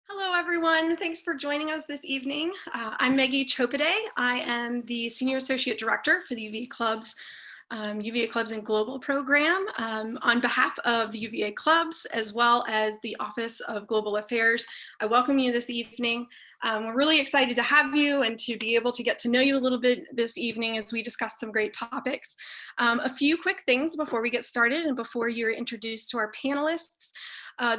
Hello, everyone. Thanks for joining us this evening. I'm Maggie Chopade. I am the Senior Associate Director for the UVA Clubs, UVA Clubs and Global Program. On behalf of the UVA Clubs, as well as the Office of Global Affairs, I welcome you this evening. We're really excited to have you and to be able to get to know you a little bit this evening as we discuss some great topics. A few quick things before we get started and before you're introduced to our panelists.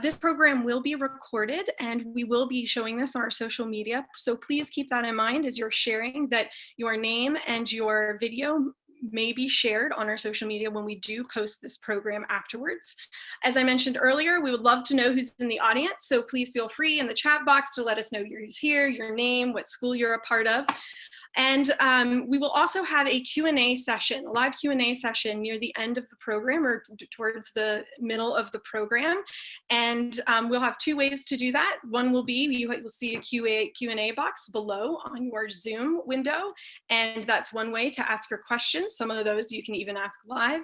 This program will be recorded and we will be showing this on our social media. So please keep that in mind as you're sharing, that your name and your video may be shared on our social media when we do post this program afterwards. As I mentioned earlier, we would love to know who's in the audience. So please feel free in the chat box to let us know who's here, your name, what school you're a part of. And we will also have a Q&A session, a live Q&A session near the end of the program or towards the middle of the program. And we'll have two ways to do that. One will be, you will see a Q&A box below on your Zoom window. And that's one way to ask your questions. Some of those you can even ask live.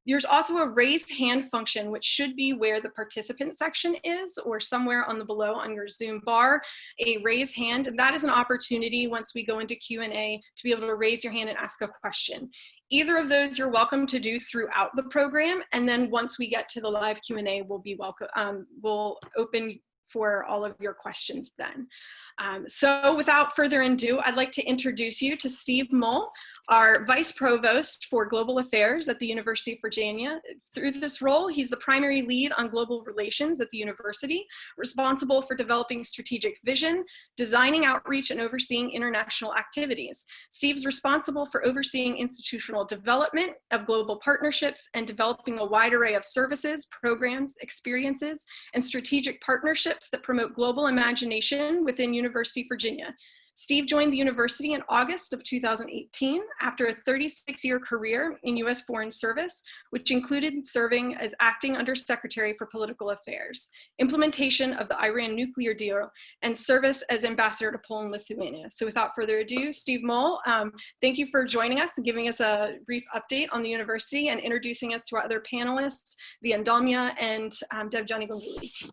There's also a raise hand function, which should be where the participant section is or somewhere on the below on your Zoom bar, a raise hand. And that is an opportunity once we go into Q&A to be able to raise your hand and ask a question. Either of those you're welcome to do throughout the program. And then once we get to the live Q&A, we'll open for all of your questions then. So without further ado, I'd like to introduce you to Steve Mull, our Vice Provost for Global Affairs at the University of Virginia. Through this role, he's the primary lead on global relations at the university, responsible for developing strategic vision, designing outreach, and overseeing international activities. Steve's responsible for overseeing institutional development of global partnerships and developing a wide array of services, programs, experiences, and strategic partnerships that promote global imagination within University of Virginia. Steve joined the university in August of 2018 after a 36-year career in U.S. Foreign Service, which included serving as acting undersecretary for political affairs, implementation of the Iran nuclear deal, and service as ambassador to Poland, Lithuania. So without further ado, Steve Mull, thank you for joining us and giving us a brief update on the university and introducing us to our other panelists, Damya and Debjani Ganguly.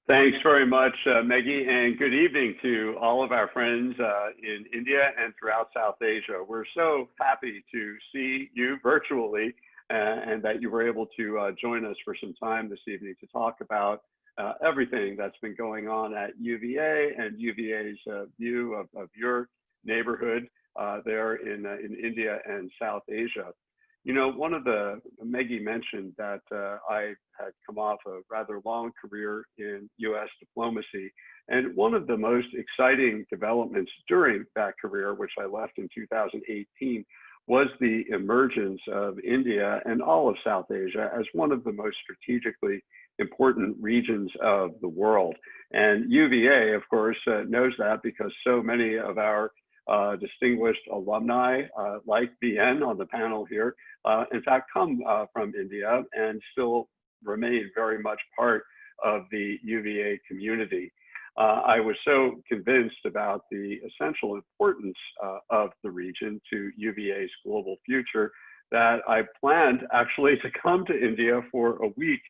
Thanks very much, Maggie, and good evening to all of our friends in India and throughout South Asia. We're so happy to see you virtually and that you were able to join us for some time this evening to talk about everything that's been going on at UVA and UVA's view of your neighborhood there in India and South Asia. You know, Maggie mentioned that I had come off a rather long career in US diplomacy. And one of the most exciting developments during that career, which I left in 2018, was the emergence of India and all of South Asia as one of the most strategically important regions of the world. And UVA, of course, knows that because so many of our distinguished alumni, like BN on the panel here, in fact, come from India and still remain very much part of the UVA community. I was so convinced about the essential importance of the region to UVA's global future that I planned actually to come to India for a week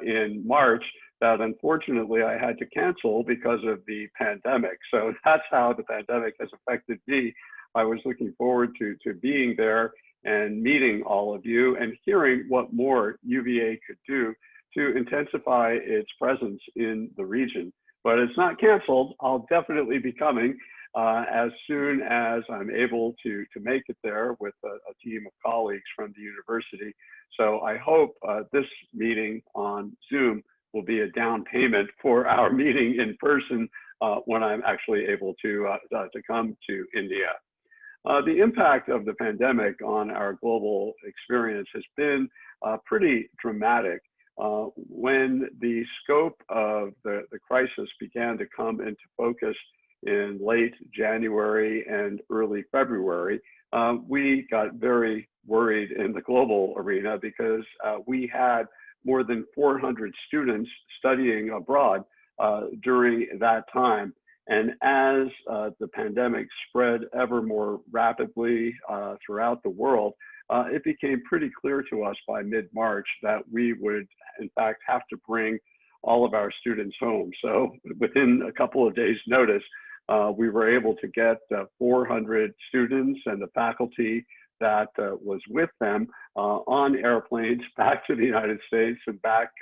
in March that unfortunately I had to cancel because of the pandemic. So that's how the pandemic has affected me. I was looking forward to being there and meeting all of you and hearing what more UVA could do to intensify its presence in the region. But it's not canceled. I'll definitely be coming as soon as I'm able to make it there with a team of colleagues from the university. So I hope this meeting on Zoom will be a down payment for our meeting in person when I'm actually able to come to India. The impact of the pandemic on our global experience has been pretty dramatic. When the scope of the crisis began to come into focus in late January and early February, we got very worried in the global arena because we had more than 400 students studying abroad during that time. And as the pandemic spread ever more rapidly throughout the world, it became pretty clear to us by mid-March that we would, in fact, have to bring all of our students home. So within a couple of days' notice, we were able to get 400 students and the faculty that was with them on airplanes back to the United States and back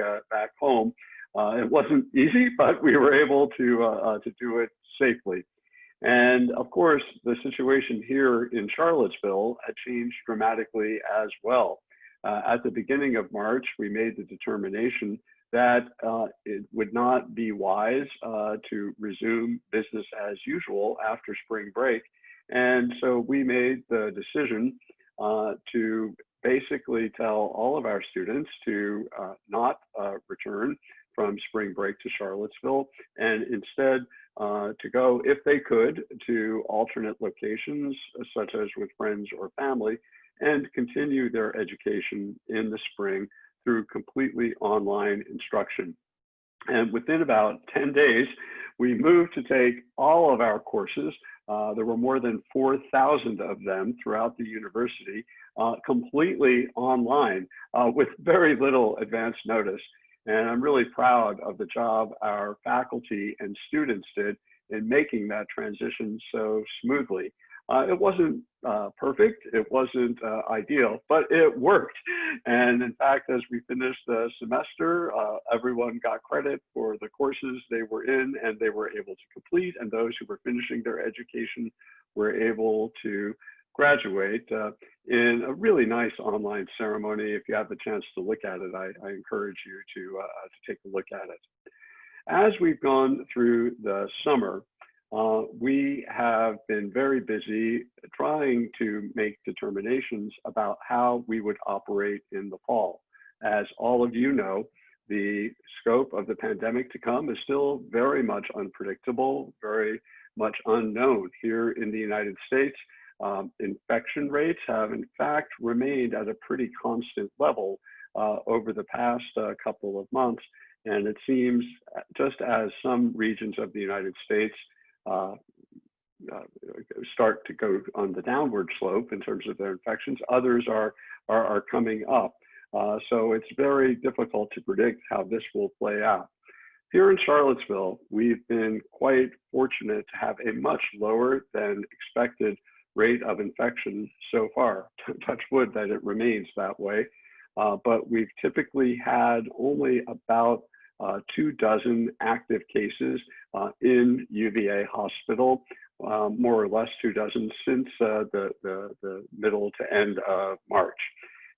home. It wasn't easy, but we were able to do it safely. And of course, the situation here in Charlottesville had changed dramatically as well. At the beginning of March, we made the determination that it would not be wise to resume business as usual after spring break. And so we made the decision to basically tell all of our students to not return from spring break to Charlottesville, and instead to go, if they could, to alternate locations, such as with friends or family, and continue their education in the spring through completely online instruction. And within about 10 days, we moved to take all of our courses. There were more than 4,000 of them throughout the university, completely online with very little advance notice. And I'm really proud of the job our faculty and students did in making that transition so smoothly. It wasn't perfect, it wasn't ideal, but it worked. And in fact, as we finished the semester, everyone got credit for the courses they were in and they were able to complete, and those who were finishing their education were able to graduate in a really nice online ceremony. If you have the chance to look at it, I encourage you to take a look at it. As we've gone through the summer, we have been very busy trying to make determinations about how we would operate in the fall. As all of you know, the scope of the pandemic to come is still very much unpredictable, very much unknown here in the United States. Infection rates have in fact remained at a pretty constant level over the past couple of months. And it seems just as some regions of the United States start to go on the downward slope in terms of their infections, others are coming up. So it's very difficult to predict how this will play out. Here in Charlottesville, we've been quite fortunate to have a much lower than expected rate of infection so far. Touch wood that it remains that way. But we've typically had only about 24 active cases in UVA Hospital, more or less 24 since the middle to end of March.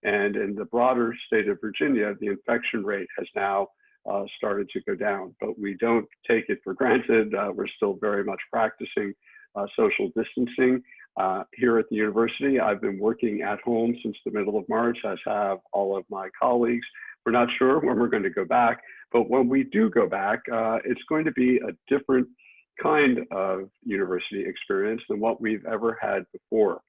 And in the broader state of Virginia, the infection rate has now started to go down, but we don't take it for granted. We're still very much practicing social distancing. Here at the university, I've been working at home since the middle of March, as have all of my colleagues. We're not sure when we're going to go back, but when we do go back, it's going to be a different kind of university experience than what we've ever had before.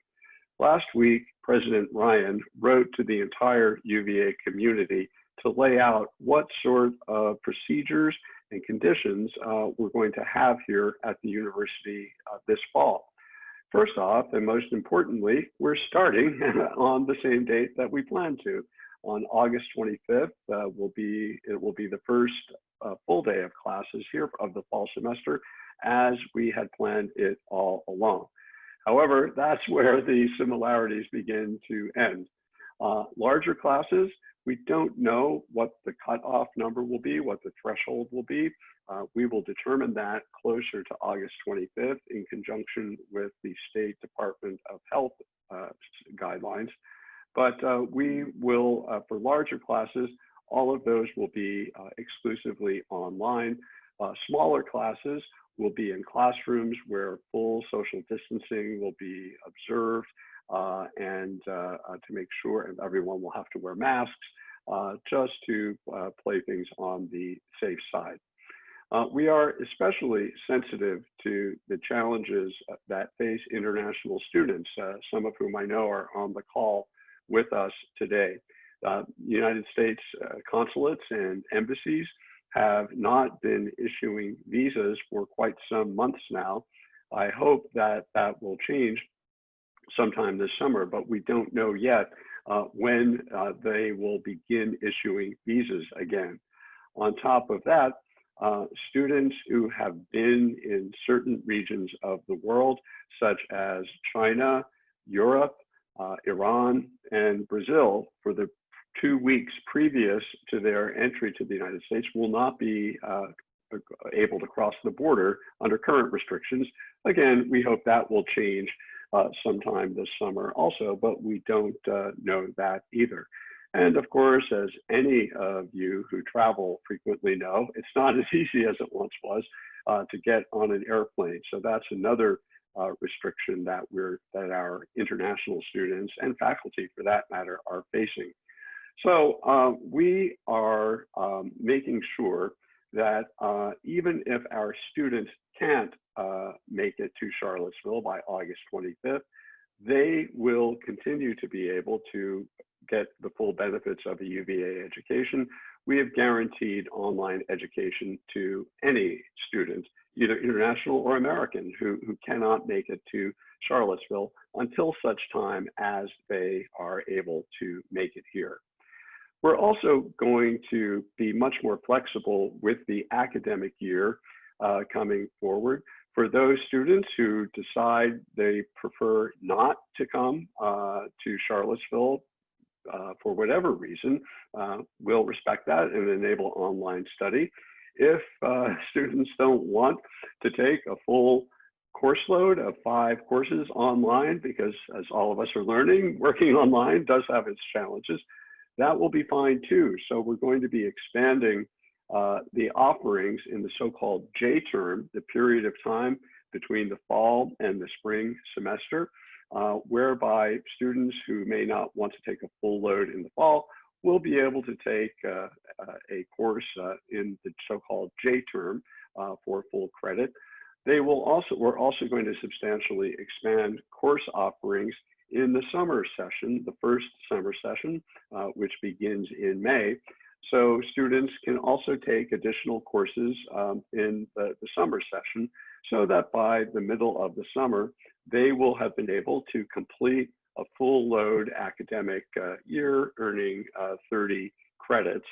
Last week, President Ryan wrote to the entire UVA community to lay out what sort of procedures and conditions we're going to have here at the university this fall. First off, and most importantly, we're starting on the same date that we planned to. On August 25th, it will be the first full day of classes here of the fall semester, as we had planned it all along. However, that's where the similarities begin to end. Larger classes, we don't know what the cutoff number will be, what the threshold will be. We will determine that closer to August 25th in conjunction with the State Department of Health guidelines. But we will, for larger classes, all of those will be exclusively online. Smaller classes will be in classrooms where full social distancing will be observed, and to make sure, and everyone will have to wear masks, just to play things on the safe side. We are especially sensitive to the challenges that face international students, some of whom I know are on the call with us today. United States consulates and embassies have not been issuing visas for quite some months now. I hope that that will change sometime this summer, but we don't know yet when they will begin issuing visas again. On top of that, students who have been in certain regions of the world, such as China, Europe, Iran, and Brazil, for the 2 weeks previous to their entry to the United States, will not be able to cross the border under current restrictions. Again, we hope that will change sometime this summer also, but we don't know that either. And of course, as any of you who travel frequently know, it's not as easy as it once was to get on an airplane. So that's another restriction that our international students and faculty, for that matter, are facing. So we are making sure that even if our students can't make it to Charlottesville by August 25th, they will continue to be able to get the full benefits of a UVA education. We have guaranteed online education to any student, either international or American, who cannot make it to Charlottesville until such time as they are able to make it here. We're also going to be much more flexible with the academic year coming forward. For those students who decide they prefer not to come to Charlottesville for whatever reason, we'll respect that and enable online study. If students don't want to take a full course load of 5 courses online, because as all of us are learning, working online does have its challenges, that will be fine too. So we're going to be expanding the offerings in the so-called J term, the period of time between the fall and the spring semester, whereby students who may not want to take a full load in the fall will be able to take a course in the so-called J term for full credit. We're also going to substantially expand course offerings in the summer session, the first summer session, which begins in May. So students can also take additional courses in the summer session, so that by the middle of the summer, they will have been able to complete a full load academic year, earning 30 credits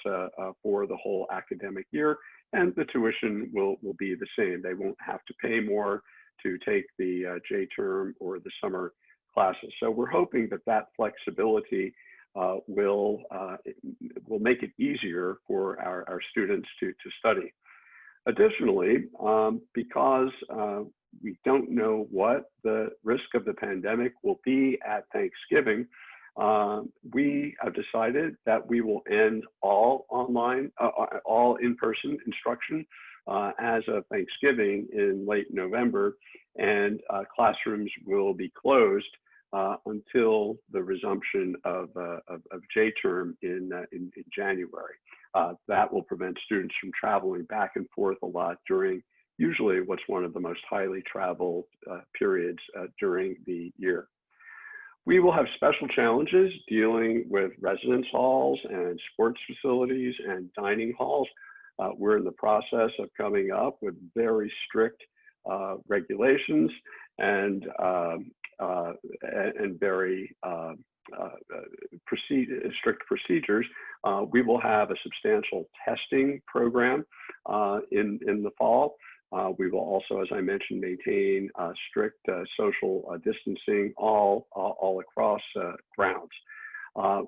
for the whole academic year, and the tuition will be the same. They won't have to pay more to take the J term or the summer classes. So we're hoping that flexibility will make it easier for our students to study. Additionally, because we don't know what the risk of the pandemic will be at Thanksgiving, we have decided that we will end all online, all in-person instruction as of Thanksgiving in late November, and classrooms will be closed until the resumption of J term in January. That will prevent students from traveling back and forth a lot during usually what's one of the most highly traveled periods during the year. We will have special challenges dealing with residence halls and sports facilities and dining halls. We're in the process of coming up with very strict regulations and very strict procedures. We will have a substantial testing program in the fall. We will also, as I mentioned, maintain strict social distancing all across grounds.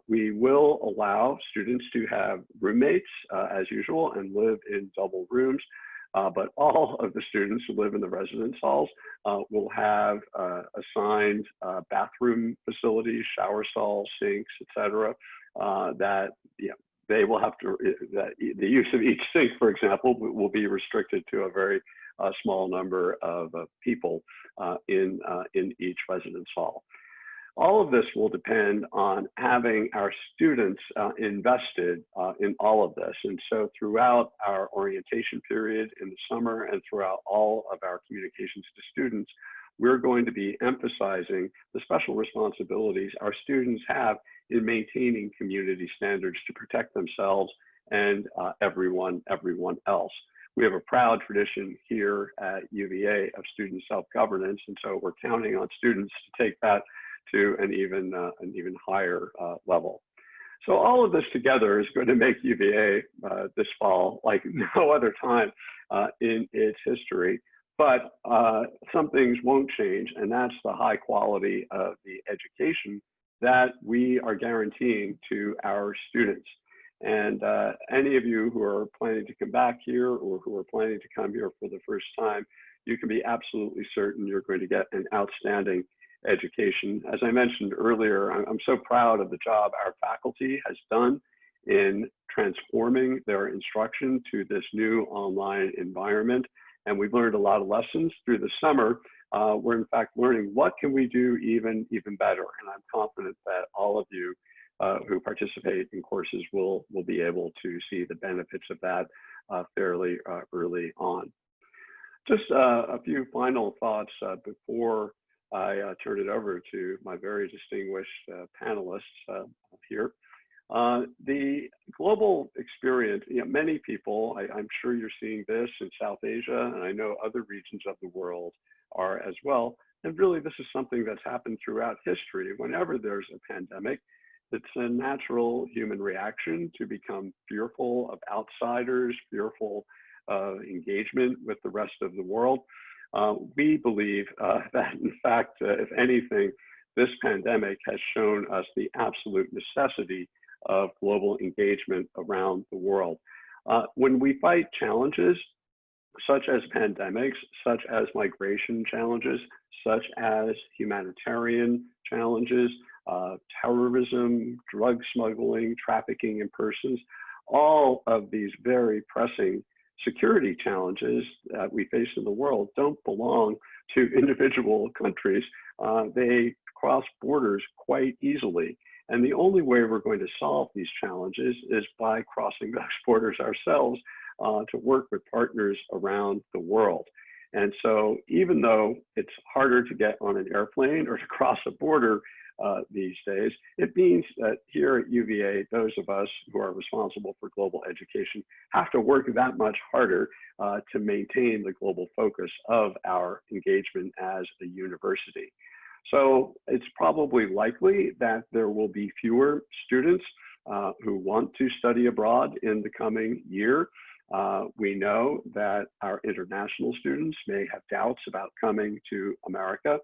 We will allow students to have roommates as usual and live in double rooms, but all of the students who live in the residence halls will have assigned bathroom facilities, shower stalls, sinks, etc. That they will have to, the use of each sink, for example, will be restricted to a very small number of people in each residence hall. All of this will depend on having our students invested in all of this. And so throughout our orientation period in the summer and throughout all of our communications to students, we're going to be emphasizing the special responsibilities our students have in maintaining community standards to protect themselves and everyone else. We have a proud tradition here at UVA of student self-governance, and so we're counting on students to take that to an even higher level. So all of this together is going to make UVA this fall like no other time in its history. But some things won't change, and that's the high quality of the education that we are guaranteeing to our students. And any of you who are planning to come back here or who are planning to come here for the first time, you can be absolutely certain you're going to get an outstanding education. As I mentioned earlier, I'm so proud of the job our faculty has done in transforming their instruction to this new online environment. And we've learned a lot of lessons through the summer. We're in fact learning what can we do even better. And I'm confident that all of you who participate in courses will be able to see the benefits of that fairly early on. Just a few final thoughts before I turn it over to my very distinguished panelists here. The global experience, many people, I'm sure you're seeing this in South Asia, and I know other regions of the world are as well. And really, this is something that's happened throughout history. Whenever there's a pandemic, it's a natural human reaction to become fearful of outsiders, fearful of engagement with the rest of the world. We believe that, in fact, if anything, this pandemic has shown us the absolute necessity of global engagement around the world. When we fight challenges such as pandemics, such as migration challenges, such as humanitarian challenges, terrorism, drug smuggling, trafficking in persons, all of these very pressing security challenges that we face in the world don't belong to individual countries. They cross borders quite easily. And the only way we're going to solve these challenges is by crossing those borders ourselves to work with partners around the world. And so even though it's harder to get on an airplane or to cross a border these days, it means that here at UVA, those of us who are responsible for global education have to work that much harder to maintain the global focus of our engagement as a university. So it's probably likely that there will be fewer students who want to study abroad in the coming year. We know that our international students may have doubts about coming to America.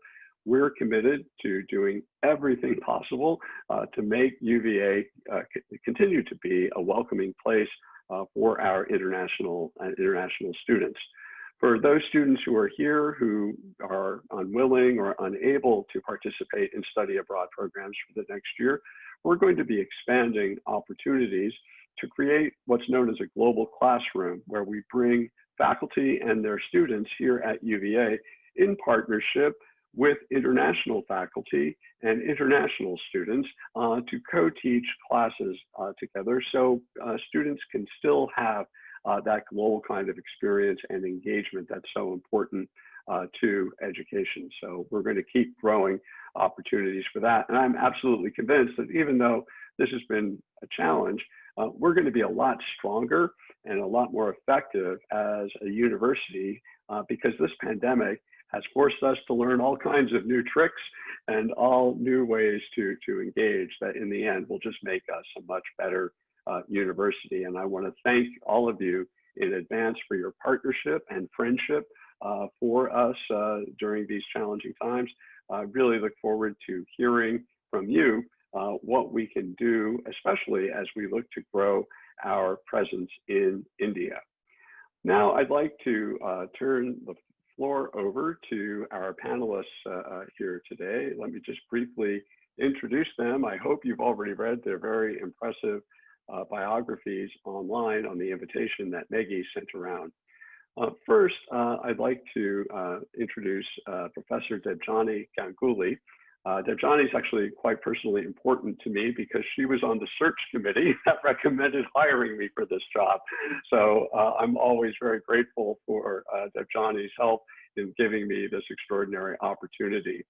We're committed to doing everything possible to make UVA continue to be a welcoming place for our international students. For those students who are here who are unwilling or unable to participate in study abroad programs for the next year, we're going to be expanding opportunities to create what's known as a global classroom, where we bring faculty and their students here at UVA in partnership with international faculty and international students to co-teach classes together, so students can still have that global kind of experience and engagement that's so important to education. So we're going to keep growing opportunities for that. And I'm absolutely convinced that even though this has been a challenge, we're going to be a lot stronger and a lot more effective as a university because this pandemic has forced us to learn all kinds of new tricks and all new ways to engage that in the end will just make us a much better university. And I want to thank all of you in advance for your partnership and friendship for us during these challenging times. I really look forward to hearing from you what we can do, especially as we look to grow our presence in India. Now, I'd like to turn the floor over to our panelists here today. Let me just briefly introduce them. I hope you've already read their very impressive biographies online on the invitation that Maggie sent around. First, I'd like to introduce Professor Debjani Ganguly. Debjani is actually quite personally important to me because she was on the search committee that recommended hiring me for this job. So I'm always very grateful for Debjani's help in giving me this extraordinary opportunity.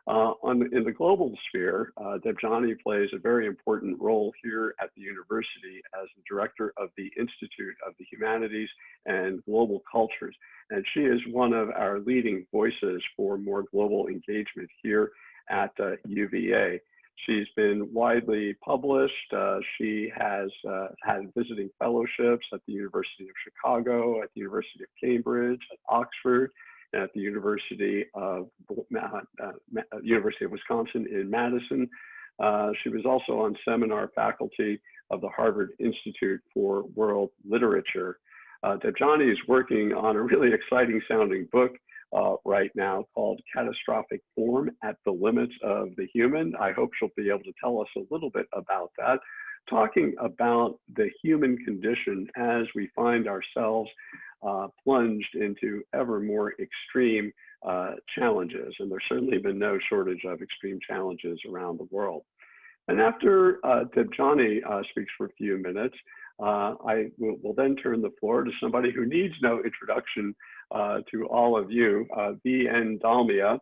In the global sphere, Debjani plays a very important role here at the university as the director of the Institute of the Humanities and Global Cultures. And she is one of our leading voices for more global engagement here at UVA. She's been widely published. She has had visiting fellowships at the University of Chicago, at the University of Cambridge, at Oxford, and at the University of Wisconsin in Madison. She was also on seminar faculty of the Harvard Institute for World Literature. Debjani is working on a really exciting sounding book right now called Catastrophic Form at the Limits of the Human. I hope she'll be able to tell us a little bit about that, talking about the human condition as we find ourselves plunged into ever more extreme challenges. And there's certainly been no shortage of extreme challenges around the world. And after Debjani speaks for a few minutes, I will then turn the floor to somebody who needs no introduction to all of you, V.N. Dalmia,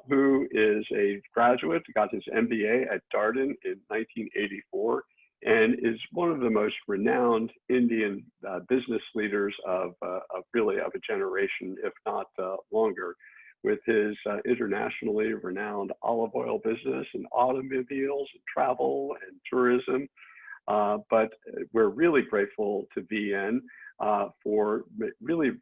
who is a graduate, got his MBA at Darden in 1984, and is one of the most renowned Indian business leaders of really of a generation, if not longer, with his internationally renowned olive oil business and automobiles and travel and tourism. But we're really grateful to VN for really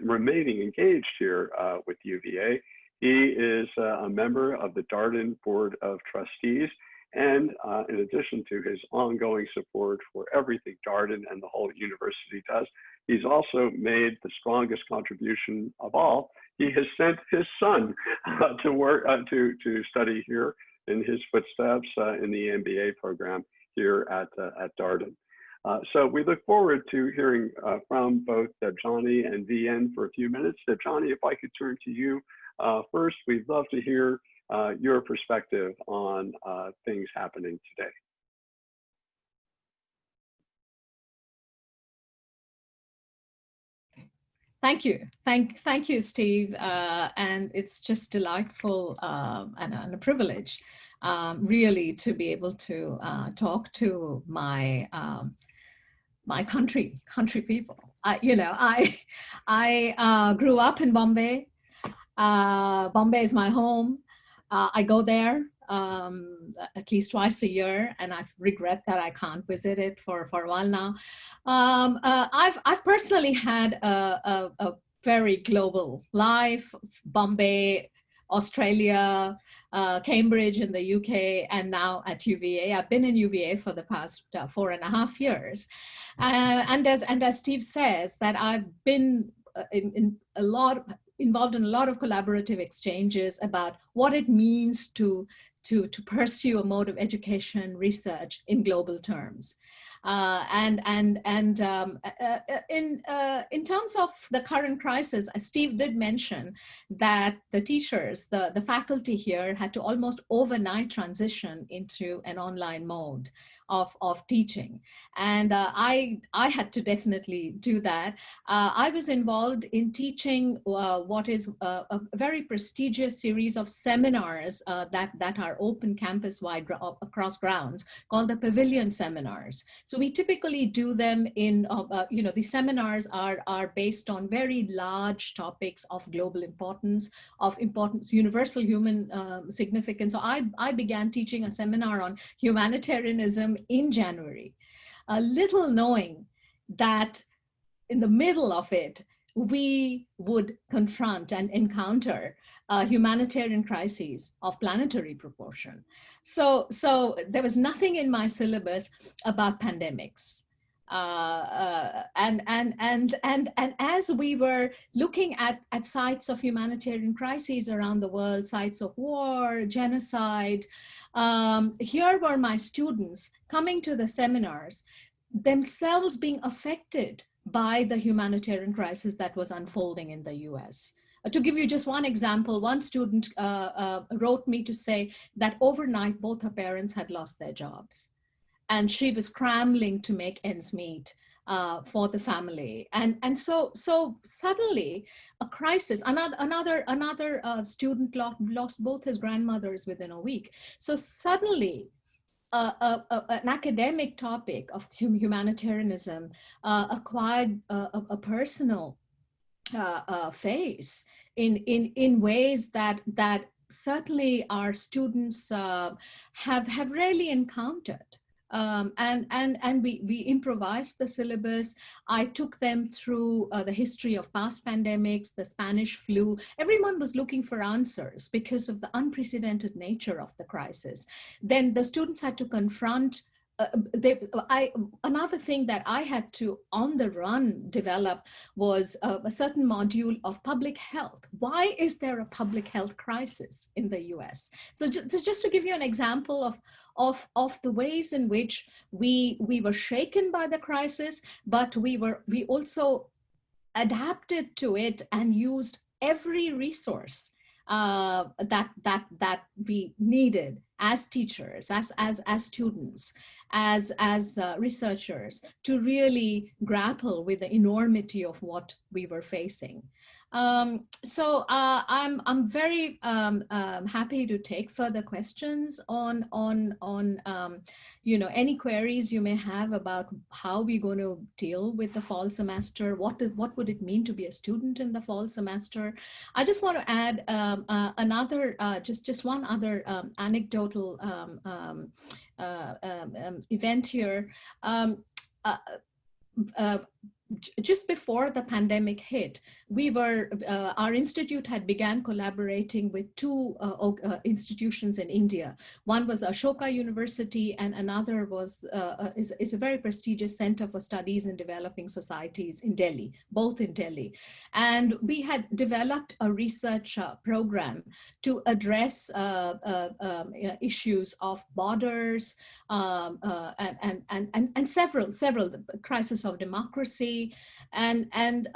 remaining engaged here with UVA. He is a member of the Darden Board of Trustees, and in addition to his ongoing support for everything Darden and the whole university does, he's also made the strongest contribution of all. He has sent his son to work to study here in his footsteps in the MBA program here at Darden. So we look forward to hearing from both Debjani and VN for a few minutes. Debjani, if I could turn to you first, we'd love to hear your perspective on things happening today. Thank you. Thank you, Steve. And it's just delightful and a privilege, really, to be able to talk to my my country people. I grew up in Bombay. Bombay is my home. I go there at least twice a year, and I regret that I can't visit it for a while now. I've personally had a very global life: Bombay, Australia, Cambridge in the UK, and now at UVA. I've been in UVA for the past 4.5 years, and as Steve says, that I've been involved in a lot of collaborative exchanges about what it means to pursue a mode of education research in global terms. In terms of the current crisis, Steve did mention that the teachers, the faculty here had to almost overnight transition into an online mode of teaching. And I had to definitely do that. I was involved in teaching what is a very prestigious series of seminars that are open campus-wide across grounds, called the Pavilion Seminars. So we typically do them in, the seminars are based on very large topics of global importance, universal human significance. So I began teaching a seminar on humanitarianism in January, little knowing that in the middle of it, we would confront and encounter humanitarian crises of planetary proportion. So there was nothing in my syllabus about pandemics. And as we were looking at sites of humanitarian crises around the world, sites of war, genocide, here were my students coming to the seminars, themselves being affected by the humanitarian crisis that was unfolding in the US. To give you just one example, one student wrote me to say that overnight both her parents had lost their jobs, and she was scrambling to make ends meet for the family. And so suddenly a crisis, another student lost both his grandmothers within a week. So suddenly an academic topic of humanitarianism acquired a personal face in ways that certainly our students have rarely encountered. And we improvised the syllabus. I took them through the history of past pandemics, the Spanish flu. Everyone was looking for answers because of the unprecedented nature of the crisis. Then the students had to confront another thing that I had to on the run develop was a certain module of public health. Why is there a public health crisis in the US? So just to give you an example of the ways in which we were shaken by the crisis, but we also adapted to it and used every resource that we needed as teachers, as students, as researchers, to really grapple with the enormity of what we were facing. So I'm very happy to take further questions on any queries you may have about how we're going to deal with the fall semester. What would it mean to be a student in the fall semester? I just want to add another just one other anecdotal event here. Just before the pandemic hit, our institute had began collaborating with two institutions in India. One was Ashoka University, and another was is a very prestigious center for studies in developing societies in Delhi, both in Delhi. And we had developed a research program to address issues of borders and several crisis of democracy. And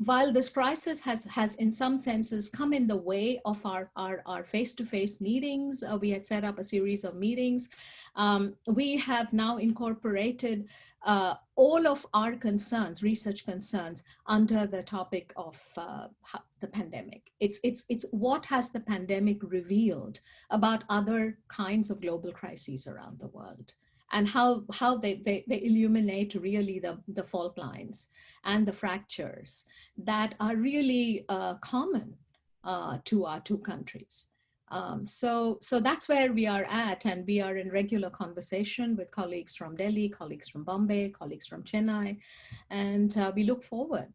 while this crisis has in some senses come in the way of our face-to-face meetings, we had set up a series of meetings. We have now incorporated all of our concerns, research concerns, under the topic of the pandemic. It's what has the pandemic revealed about other kinds of global crises around the world, and how they illuminate really the fault lines and the fractures that are really common to our two countries. So that's where we are at, and we are in regular conversation with colleagues from Delhi, colleagues from Bombay, colleagues from Chennai, and we look forward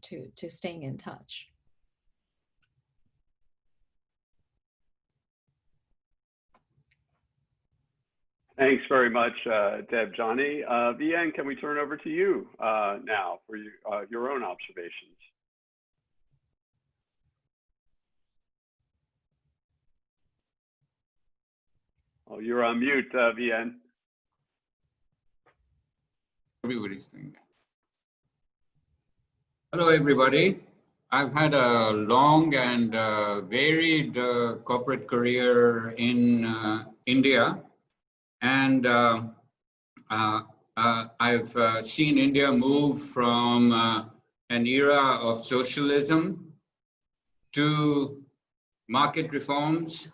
to staying in touch. Thanks very much, Debjani. Vian, can we turn over to you now for your own observations? Oh, you're on mute, Vian. Everybody's doing that. Hello, everybody. I've had a long and varied corporate career in India. And I've seen India move from an era of socialism to market reforms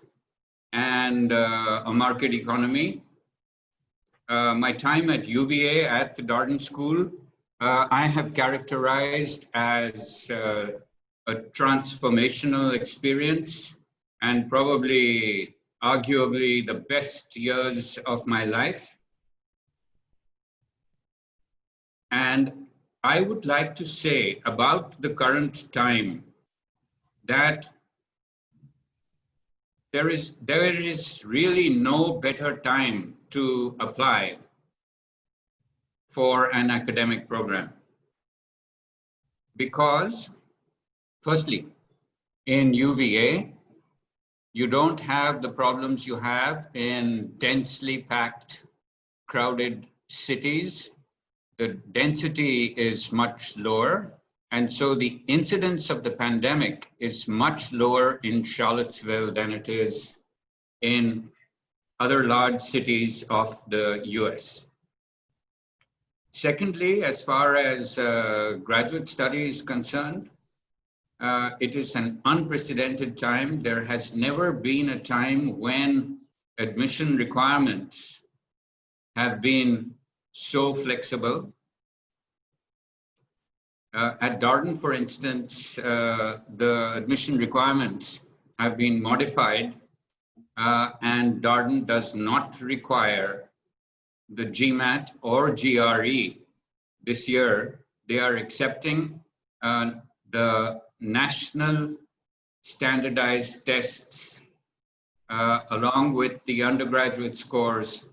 and a market economy. My time at UVA at the Darden School, I have characterized as a transformational experience, and probably arguably the best years of my life. And I would like to say about the current time that there is really no better time to apply for an academic program. Because, firstly, in UVA, you don't have the problems you have in densely packed, crowded cities. The density is much lower. And so the incidence of the pandemic is much lower in Charlottesville than it is in other large cities of the US. Secondly, as far as graduate study is concerned, it is an unprecedented time. There has never been a time when admission requirements have been so flexible. At Darden, for instance, the admission requirements have been modified, and Darden does not require the GMAT or GRE. This year, they are accepting the national standardized tests along with the undergraduate scores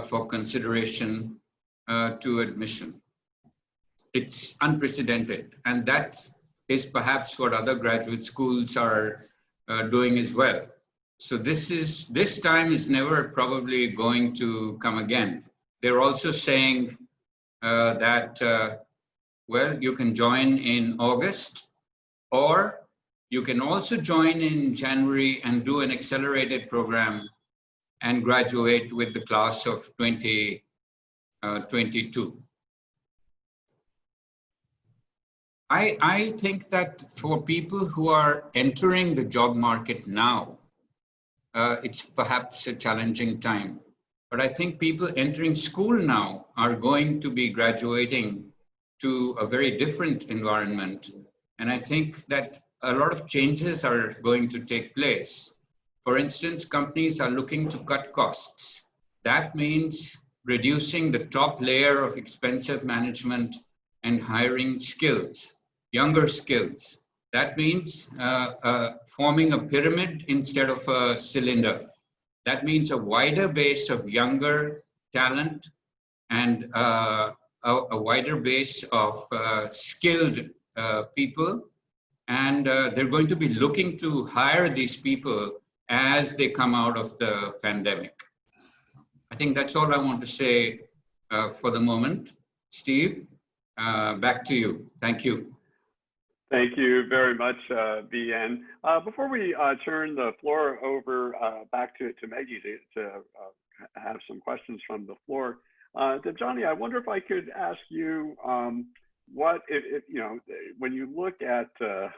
for consideration to admission. It's unprecedented, and that is perhaps what other graduate schools are doing as well. So this time is never probably going to come again. They're also saying that, well, you can join in August, or you can also join in January and do an accelerated program and graduate with the class of 2022. I think that for people who are entering the job market now, it's perhaps a challenging time. But I think people entering school now are going to be graduating to a very different environment. And I think that a lot of changes are going to take place. For instance, companies are looking to cut costs. That means reducing the top layer of expensive management and hiring skills, younger skills. That means forming a pyramid instead of a cylinder. That means a wider base of younger talent and a wider base of skilled people. And they're going to be looking to hire these people as they come out of the pandemic. I think that's all I want to say for the moment. Steve, back to you. Thank you. Thank you very much, BN. Before we turn the floor over back to Maggie to have some questions from the floor, Debjani, I wonder if I could ask you what, if you know, when you look at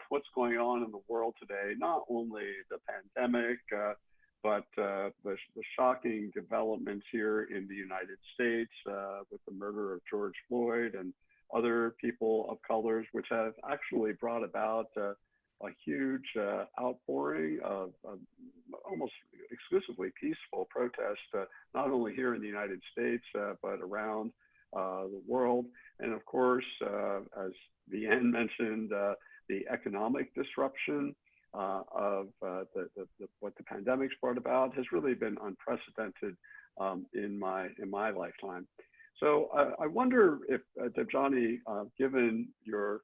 what's going on in the world today, not only the pandemic, but the shocking developments here in the United States with the murder of George Floyd and other people of colors, which have actually brought about a huge outpouring of almost exclusively peaceful protest, not only here in the United States, but around the world. And of course, as Vian mentioned, the economic disruption of what the pandemic's brought about has really been unprecedented in my lifetime. So I wonder if, Debjani, given your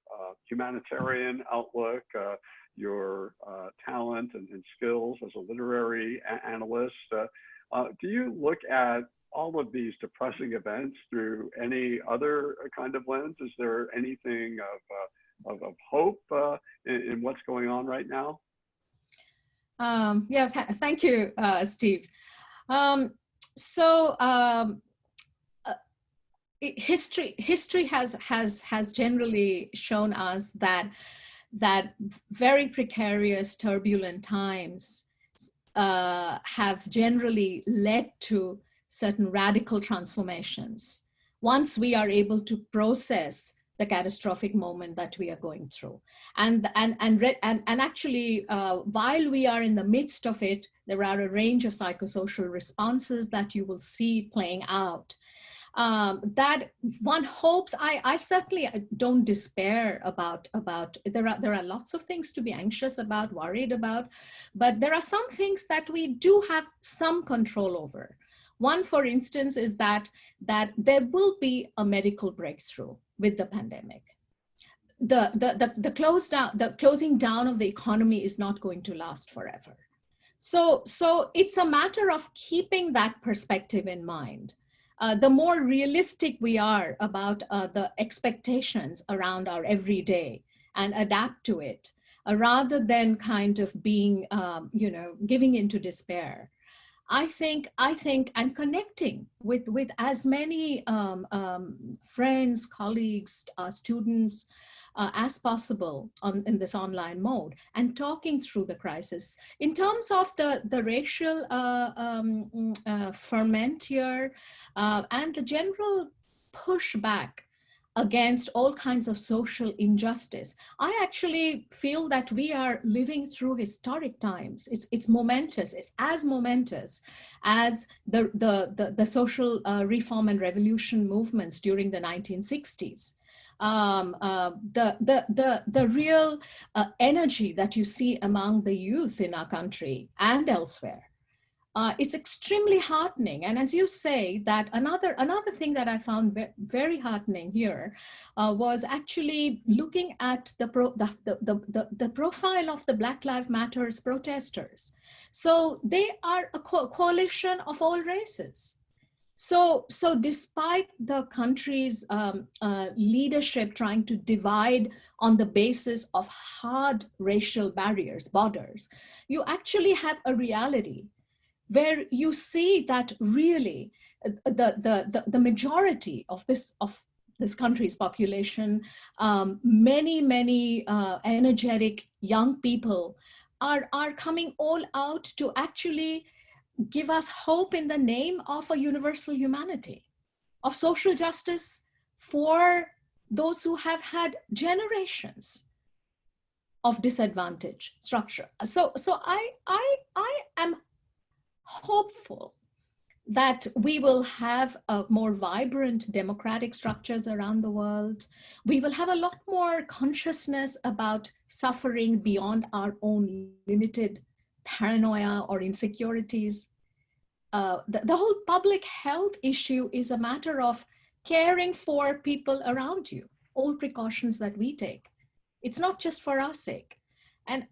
humanitarian outlook, your talent and skills as a literary analyst, do you look at all of these depressing events through any other kind of lens? Is there anything of hope in what's going on right now? Yeah, thank you, Steve. History has generally shown us that very precarious, turbulent times have generally led to certain radical transformations once we are able to process the catastrophic moment that we are going through. And actually, while we are in the midst of it, there are a range of psychosocial responses that you will see playing out. That one hopes, I certainly don't despair about there are lots of things to be anxious about, worried about, but there are some things that we do have some control over. One, for instance, is that there will be a medical breakthrough with the pandemic. The closing down of the economy is not going to last forever. So it's a matter of keeping that perspective in mind. The more realistic we are about the expectations around our everyday and adapt to it, rather than kind of being, giving into despair. I think I'm connecting with as many friends, colleagues, students as possible in this online mode, and talking through the crisis. In terms of the racial ferment here and the general pushback, against all kinds of social injustice. I actually feel that we are living through historic times. It's momentous. It's as momentous as the social reform and revolution movements during the 1960s. The real energy that you see among the youth in our country and elsewhere. It's extremely heartening. And as you say, that another thing that I found very heartening here was actually looking at the profile of the Black Lives Matters protesters. So they are a coalition of all races. So despite the country's leadership trying to divide on the basis of hard racial barriers, borders, you actually have a reality where you see that really the majority of this country's population, many energetic young people are coming all out to actually give us hope in the name of a universal humanity, of social justice for those who have had generations of disadvantage structure. So I am hopeful that we will have a more vibrant democratic structures around the world. We will have a lot more consciousness about suffering beyond our own limited paranoia or insecurities. The whole public health issue is a matter of caring for people around you, all precautions that we take. It's not just for our sake. And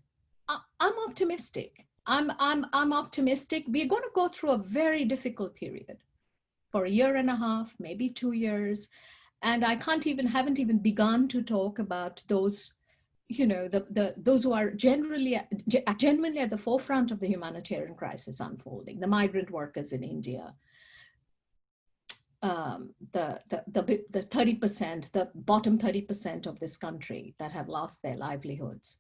I'm optimistic. I'm optimistic. We're going to go through a very difficult period for a year and a half, maybe 2 years. And I haven't even begun to talk about those, those who are genuinely at the forefront of the humanitarian crisis unfolding, the migrant workers in India, the 30%, the bottom 30% of this country that have lost their livelihoods.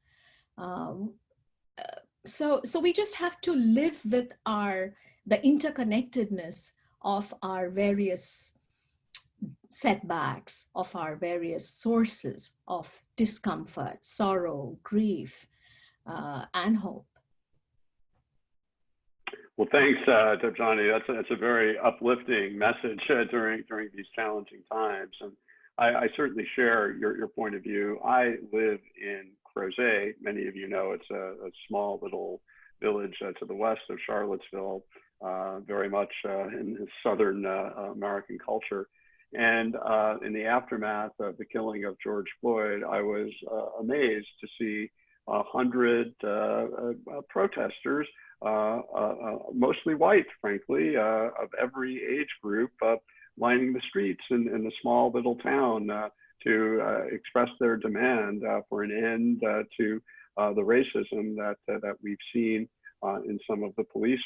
So we just have to live with the interconnectedness of our various setbacks, of our various sources of discomfort, sorrow, grief, and hope. Well, thanks, Debjani. That's a very uplifting message during these challenging times, and I certainly share your point of view. I live in Crozet. Many of you know it's a small little village to the west of Charlottesville, very much in southern American culture. And in the aftermath of the killing of George Floyd, I was amazed to see 100 protesters, mostly white, frankly, of every age group, lining the streets in the small little town to express their demand for an end to the racism that we've seen in some of the police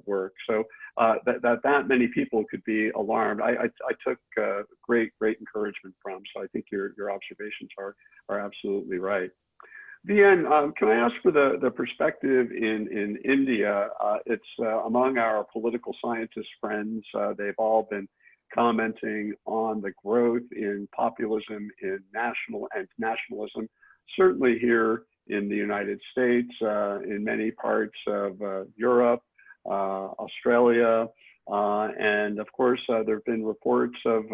work. So that many people could be alarmed, I took great encouragement from. So I think your observations are absolutely right. Vian, can I ask for the perspective in India? It's among our political scientist friends. They've all been commenting on the growth in populism, in nationalism, certainly here in the United States, in many parts of Europe, Australia, and of course, there have been reports of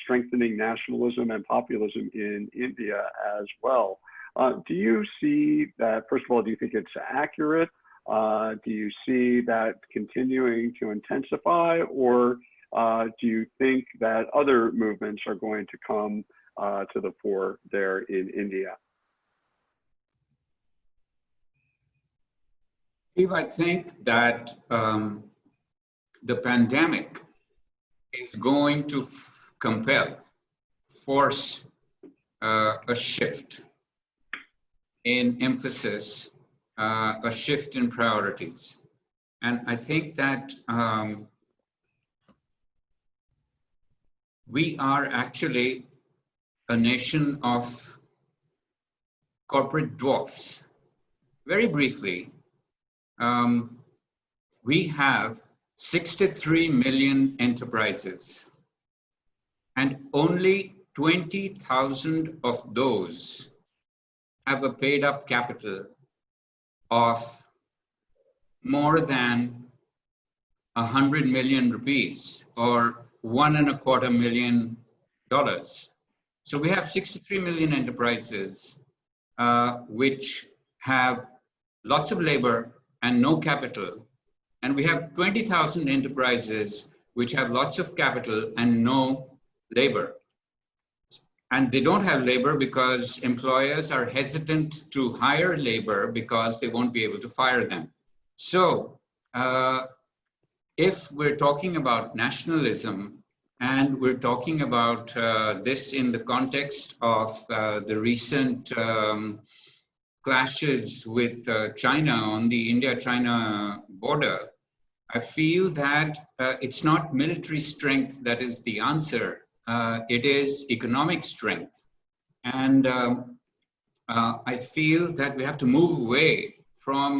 strengthening nationalism and populism in India as well. Do you see that, first of all, do you think it's accurate? Do you see that continuing to intensify, or do you think that other movements are going to come to the fore there in India? Steve, I think that the pandemic is going to force a shift in emphasis, a shift in priorities. And I think that we are actually a nation of corporate dwarfs. Very briefly, we have 63 million enterprises and only 20,000 of those have a paid up capital of more than 100 million rupees or $1.25 million. So we have 63 million enterprises which have lots of labor and no capital. And we have 20,000 enterprises which have lots of capital and no labor. And they don't have labor because employers are hesitant to hire labor because they won't be able to fire them. So if we're talking about nationalism and we're talking about this in the context of the recent clashes with China on the India-China border, I feel that it's not military strength that is the answer. It is economic strength. And I feel that we have to move away from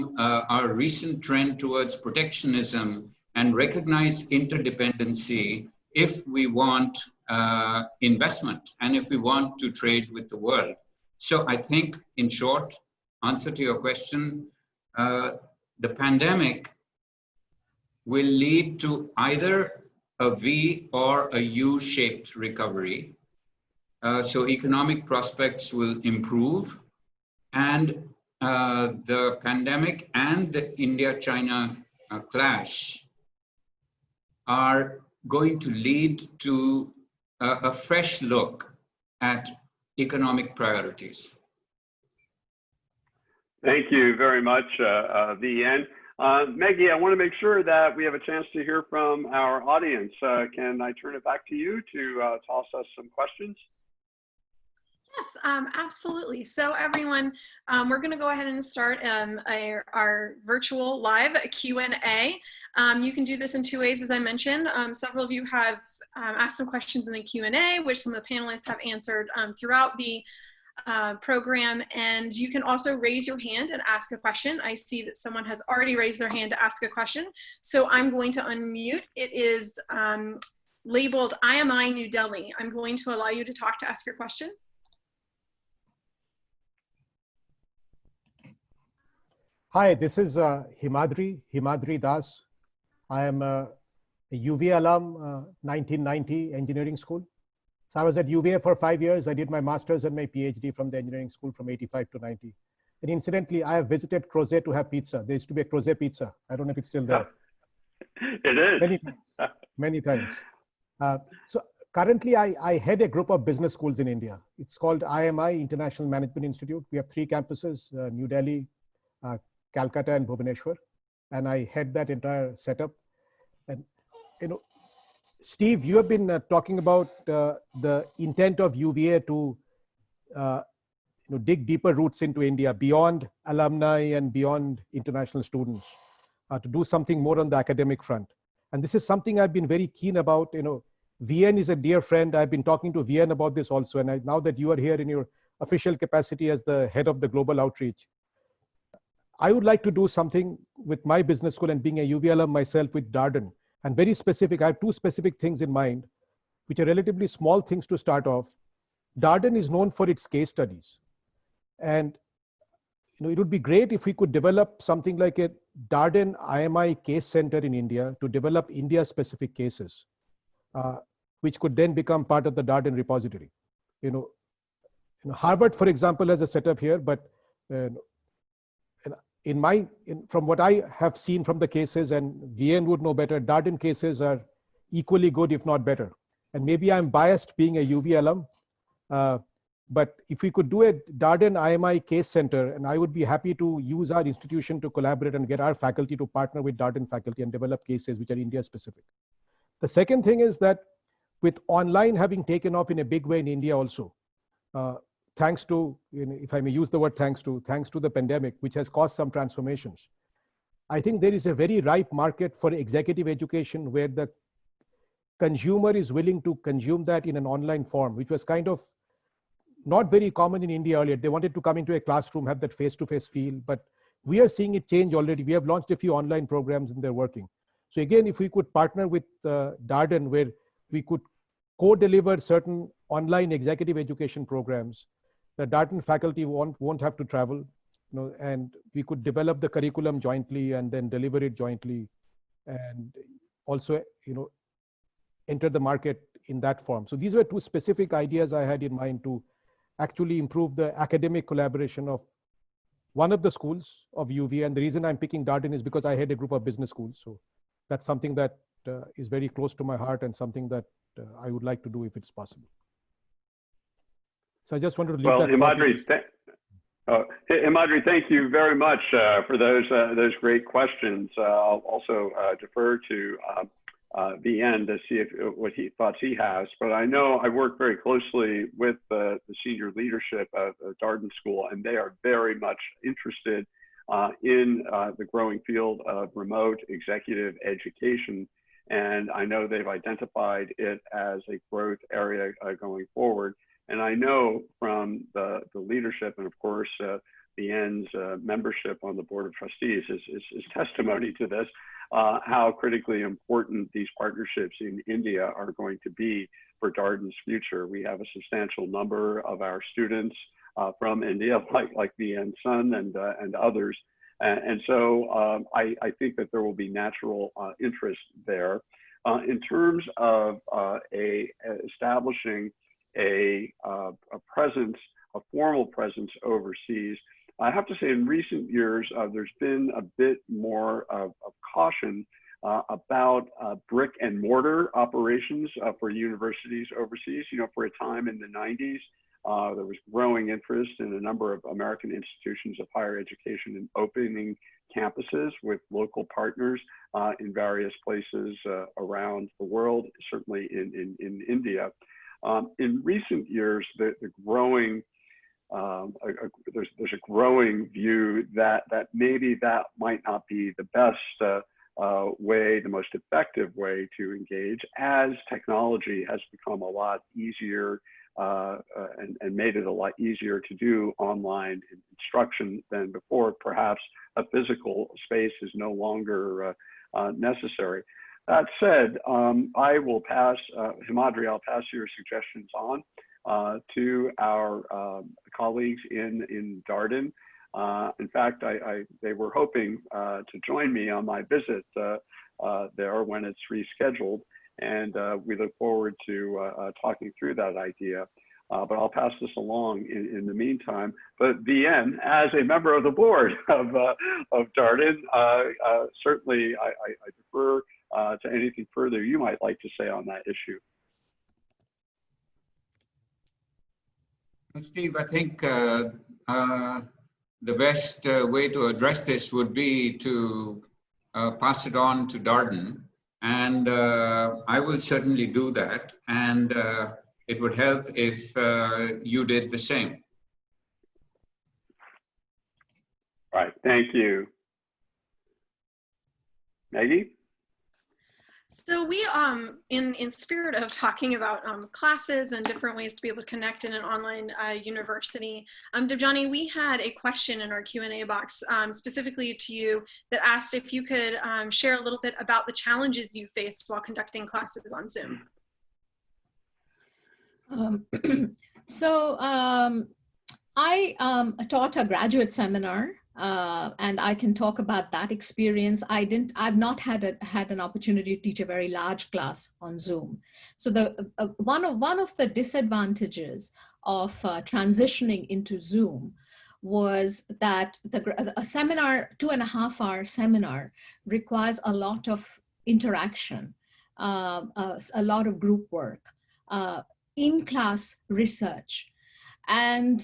our recent trend towards protectionism and recognize interdependency if we want investment and if we want to trade with the world. So I think, in short, answer to your question, the pandemic will lead to either a V or a U-shaped recovery. So economic prospects will improve, and the pandemic and the India-China clash are going to lead to a fresh look at economic priorities. Thank you very much, VN. Maggie, I want to make sure that we have a chance to hear from our audience. Can I turn it back to you to toss us some questions? Yes, absolutely. So everyone, we're going to go ahead and start our virtual live Q&A. You can do this in two ways, as I mentioned. Several of you have asked some questions in the Q&A, which some of the panelists have answered throughout the program. And you can also raise your hand and ask a question. I see that someone has already raised their hand to ask a question. So I'm going to unmute. It is labeled IMI New Delhi. I'm going to allow you to talk to ask your question. Hi, this is Himadri Das. I am a UVA alum, 1990 engineering school. So I was at UVA for 5 years. I did my master's and my PhD from the engineering school from 85 to 90. And incidentally, I have visited Crozet to have pizza. There used to be a Crozet pizza. I don't know if it's still there. It is. Many times, many times. So currently, I head a group of business schools in India. It's called IMI, International Management Institute. We have 3 campuses, New Delhi, Calcutta and Bhubaneswar, and I head that entire setup. And Steve, you have been talking about the intent of UVA to dig deeper roots into India beyond alumni and beyond international students, to do something more on the academic front. And this is something I've been very keen about. VN is a dear friend. I've been talking to VN about this also. And now that you are here in your official capacity as the head of the global outreach, I would like to do something with my business school and being a UVA alum myself with Darden. And very specific, I have 2 specific things in mind, which are relatively small things to start off. Darden is known for its case studies. And it would be great if we could develop something like a Darden IMI case center in India to develop India-specific cases, which could then become part of the Darden repository. Harvard, for example, has a setup here, but from what I have seen from the cases, and VN would know better, Darden cases are equally good, if not better. And maybe I'm biased being a UV alum, but if we could do a Darden IMI case center, and I would be happy to use our institution to collaborate and get our faculty to partner with Darden faculty and develop cases which are India specific. The second thing is that with online having taken off in a big way in India also, thanks to, if I may use the word thanks to the pandemic, which has caused some transformations. I think there is a very ripe market for executive education where the consumer is willing to consume that in an online form, which was kind of not very common in India earlier. They wanted to come into a classroom, have that face-to-face feel, but we are seeing it change already. We have launched a few online programs and they're working. So again, if we could partner with Darden, where we could co-deliver certain online executive education programs. The Darden faculty won't have to travel, and we could develop the curriculum jointly and then deliver it jointly, and also, enter the market in that form. So these were two specific ideas I had in mind to actually improve the academic collaboration of one of the schools of UVA. And the reason I'm picking Darden is because I had a group of business schools. So that's something that is very close to my heart and something that I would like to do if it's possible. So I just wanted to leave that. Himadri, thank you very much for those great questions. I'll also defer to VN to see what thoughts he has. But I know I work very closely with the senior leadership of Darden School, and they are very much interested in the growing field of remote executive education. And I know they've identified it as a growth area going forward. And I know from the leadership, and of course, VN's membership on the Board of Trustees is testimony to this, how critically important these partnerships in India are going to be for Darden's future. We have a substantial number of our students from India, like VN's son and others. And so I think that there will be natural interest there. In terms of establishing a presence, a formal presence overseas, I have to say in recent years, there's been a bit more of caution about brick and mortar operations for universities overseas. For a time in the 90s, there was growing interest in a number of American institutions of higher education in opening campuses with local partners in various places around the world, certainly in India. In recent years, there's a growing view that maybe that might not be the best way, the most effective way to engage, as technology has become a lot easier and made it a lot easier to do online instruction than before. Perhaps a physical space is no longer necessary. That said, I will pass, Himadri, I'll pass your suggestions on to our colleagues in Darden. In fact, they were hoping to join me on my visit there when it's rescheduled, and we look forward to talking through that idea. But I'll pass this along in the meantime. But VN, as a member of the board of Darden, certainly I defer to anything further you might like to say on that issue. Steve, I think the best way to address this would be to pass it on to Darden, and I will certainly do that, and it would help if you did the same. Right, thank you. Maggie? So we, in spirit of talking about classes and different ways to be able to connect in an online university, Debjani, we had a question in our Q&A box specifically to you that asked if you could share a little bit about the challenges you faced while conducting classes on Zoom. I taught a graduate seminar. And I can talk about that experience. I've not had an opportunity to teach a very large class on Zoom. So one of the disadvantages of transitioning into Zoom was that a seminar, 2.5-hour seminar, requires a lot of interaction, a lot of group work, in-class research. And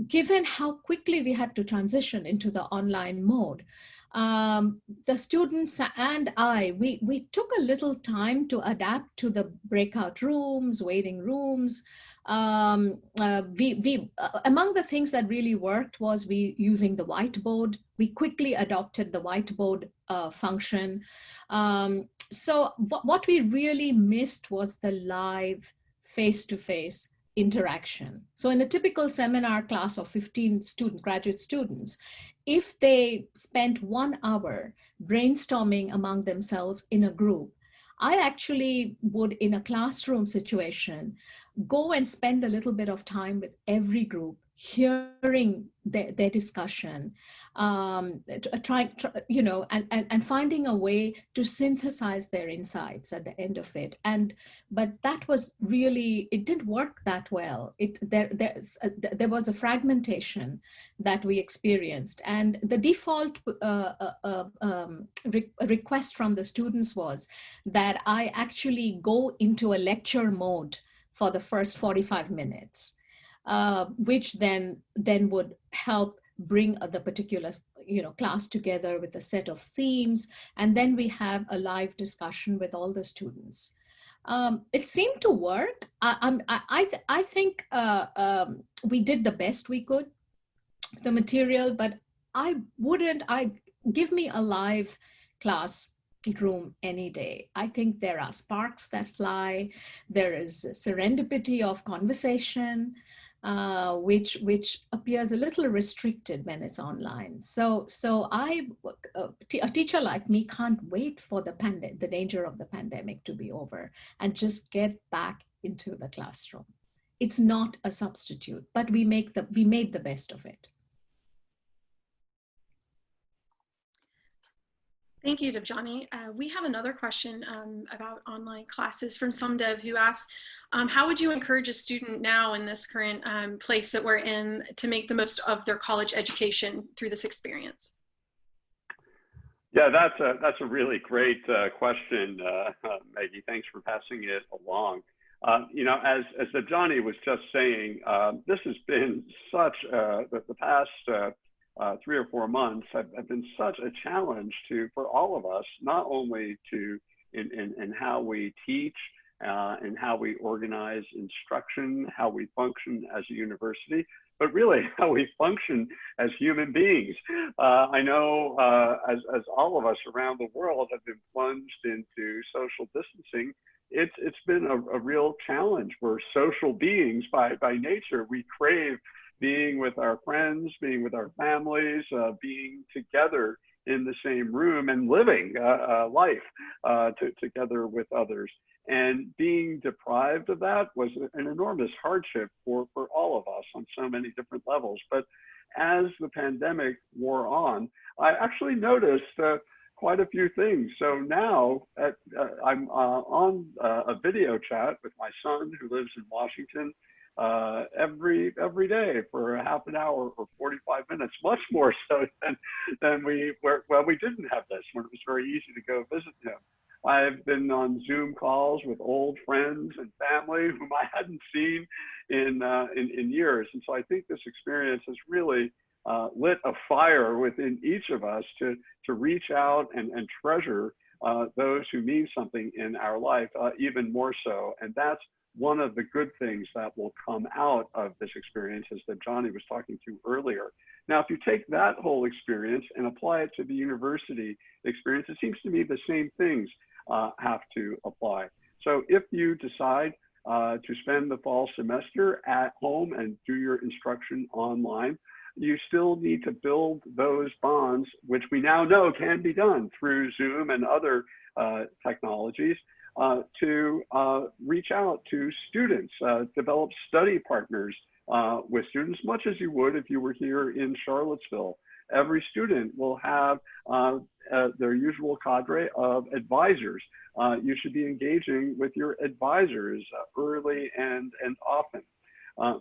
given how quickly we had to transition into the online mode, the students and we took a little time to adapt to the breakout rooms, waiting rooms. Among the things that really worked was using the whiteboard. We quickly adopted the whiteboard function. So what we really missed was the live face-to-face interaction. So in a typical seminar class of 15 students, graduate students, if they spent 1 hour brainstorming among themselves in a group, I actually would, in a classroom situation, go and spend a little bit of time with every group, hearing their discussion, and finding a way to synthesize their insights at the end of it. But that was really, it didn't work that well. There was a fragmentation that we experienced, and the default request from the students was that I actually go into a lecture mode for the first 45 minutes, which then would help bring the particular class together with a set of themes, and then we have a live discussion with all the students. It seemed to work. I think we did the best we could, the material, but I give me a live class room any day. I think there are sparks that fly. There is serendipity of conversation, which appears a little restricted when it's online. So a teacher like me can't wait for the danger of the pandemic to be over and just get back into the classroom. It's not a substitute, but we made the best of it. Thank you, Debjani. We have another question about online classes from Sumdev, who asks, how would you encourage a student now in this current place that we're in to make the most of their college education through this experience? Yeah, that's a really great question, Maggie. Thanks for passing it along. As Debjani was just saying, this has been such, the past 3 or 4 months have been such a challenge for all of us, not only in how we teach and how we organize instruction, how we function as a university, but really how we function as human beings. I know as all of us around the world have been plunged into social distancing, it's been a real challenge. We're social beings by nature. We crave being with our friends, being with our families, being together in the same room and living life together with others. And being deprived of that was an enormous hardship for all of us on so many different levels. But as the pandemic wore on, I actually noticed quite a few things. So now I'm on a video chat with my son who lives in Washington every day for a half an hour or 45 minutes, much more so than we were when we didn't have this, when it was very easy to go visit him. I've been on Zoom calls with old friends and family whom I hadn't seen in years. And so I think this experience has really lit a fire within each of us to reach out and treasure those who mean something in our life even more so. And that's one of the good things that will come out of this experience, as Debjani was talking to earlier. Now, if you take that whole experience and apply it to the university experience, it seems to me the same things have to apply. So if you decide to spend the fall semester at home and do your instruction online, you still need to build those bonds, which we now know can be done through Zoom and other technologies, to reach out to students, develop study partners with students, much as you would if you were here in Charlottesville. Every student will have their usual cadre of advisors. You should be engaging with your advisors early and often.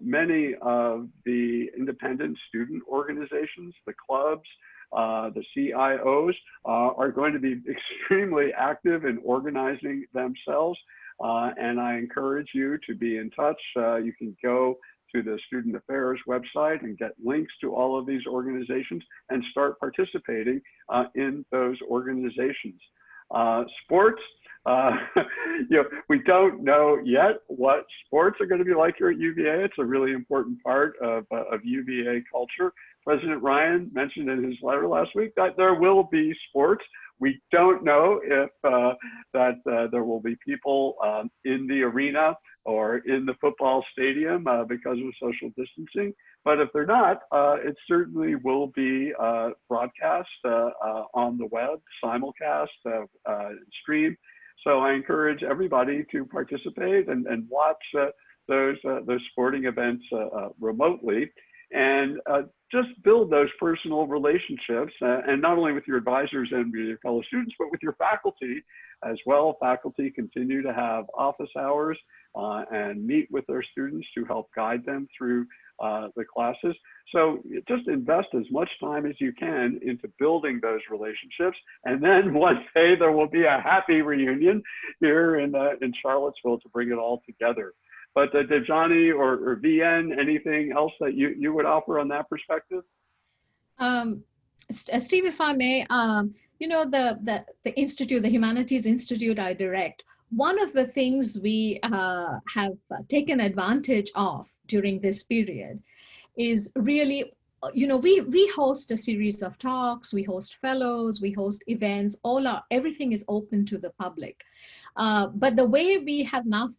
Many of the independent student organizations, the clubs, the CIOs are going to be extremely active in organizing themselves. And I encourage you to be in touch. You can go to the Student Affairs website and get links to all of these organizations and start participating in those organizations. Sports, we don't know yet what sports are going to be like here at UVA. It's a really important part of UVA culture. President Ryan mentioned in his letter last week that there will be sports. We don't know if there will be people in the arena or in the football stadium because of social distancing. But if they're not, it certainly will be broadcast on the web, simulcast, stream. So I encourage everybody to participate and watch those sporting events remotely, and just build those personal relationships, and not only with your advisors and your fellow students, but with your faculty as well. Faculty continue to have office hours and meet with their students to help guide them through the classes. So just invest as much time as you can into building those relationships. And then one day there will be a happy reunion here in Charlottesville to bring it all together. But Debjani or VN, anything else that you would offer on that perspective? Steve, if I may, you know, the institute, the Humanities Institute I direct, one of the things we have taken advantage of during this period is really, you know, we host a series of talks, we host fellows, we host events, everything is open to the public. But the way we have now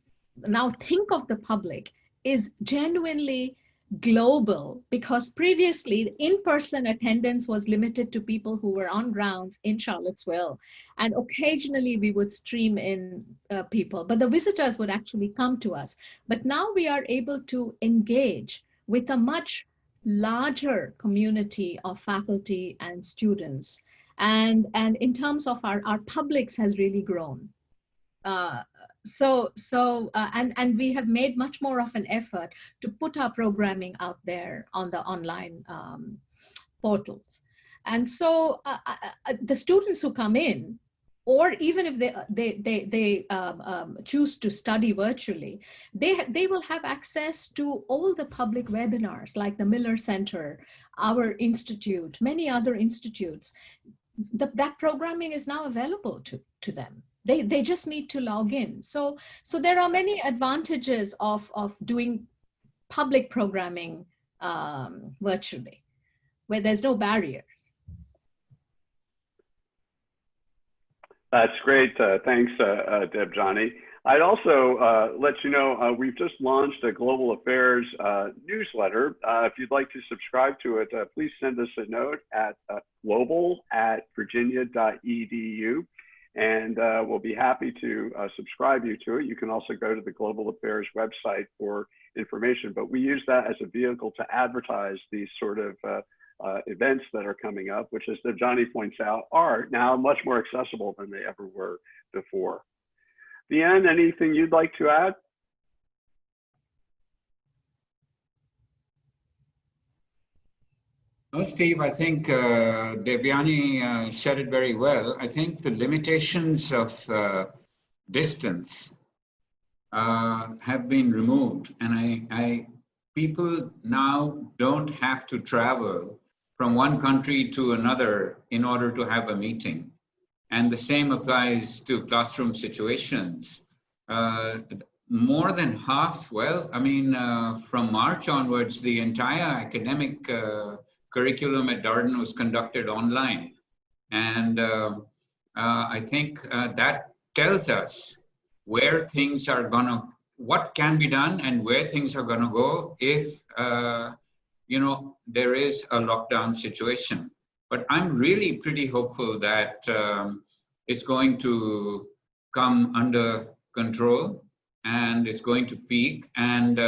think of the public is genuinely global, because previously in-person attendance was limited to people who were on grounds in Charlottesville, and occasionally we would stream in people, but the visitors would actually come to us. But now we are able to engage with a much larger community of faculty and students, and in terms of our publics has really grown. And we have made much more of an effort to put our programming out there on the online portals. And so the students who come in, or even if they choose to study virtually, they will have access to all the public webinars like the Miller Center, our institute, many other institutes. That programming is now available to them. They just need to log in. So there are many advantages of doing public programming virtually, where there's no barriers. That's great. Thanks, Debjani. I'd also let you know, we've just launched a Global Affairs newsletter. If you'd like to subscribe to it, please send us a note at global@virginia.edu. And we'll be happy to subscribe you to it. You can also go to the Global Affairs website for information, but we use that as a vehicle to advertise these sort of events that are coming up, which, as Debjani points out, are now much more accessible than they ever were before. Deanne, anything you'd like to add? No, Steve, I think Debjani said it very well. I think the limitations of distance have been removed, and people now don't have to travel from one country to another in order to have a meeting. And the same applies to classroom situations. More than half, well, I mean, from March onwards, the entire academic curriculum at Darden was conducted online. And I think that tells us where things are gonna, what can be done and where things are gonna go if, you know, there is a lockdown situation. But I'm really pretty hopeful that it's going to come under control, and it's going to peak and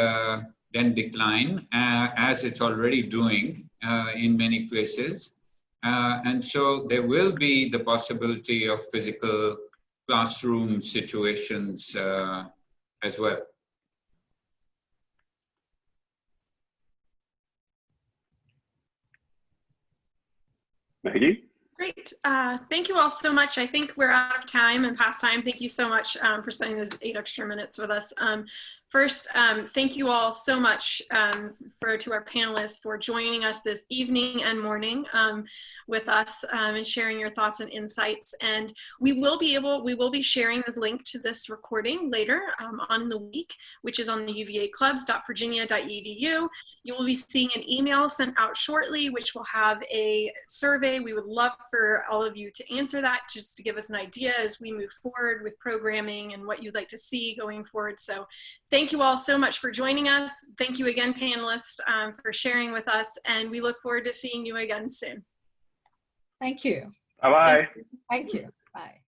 then decline, as it's already doing in many places. And so there will be the possibility of physical classroom situations as well. Maggie? Great. Thank you all so much. I think we're out of time and past time. Thank you so much for spending those 8 extra minutes with us. First, thank you all so much to our panelists for joining us this evening and morning with us and sharing your thoughts and insights. And we will be sharing the link to this recording later on in the week, which is on the uvaclubs.virginia.edu. You will be seeing an email sent out shortly, which will have a survey. We would love for all of you to answer that, just to give us an idea as we move forward with programming and what you'd like to see going forward. So thank you all so much for joining us. Thank you again, panelists, for sharing with us, and we look forward to seeing you again soon. Thank you. Bye-bye. Thank you. Bye.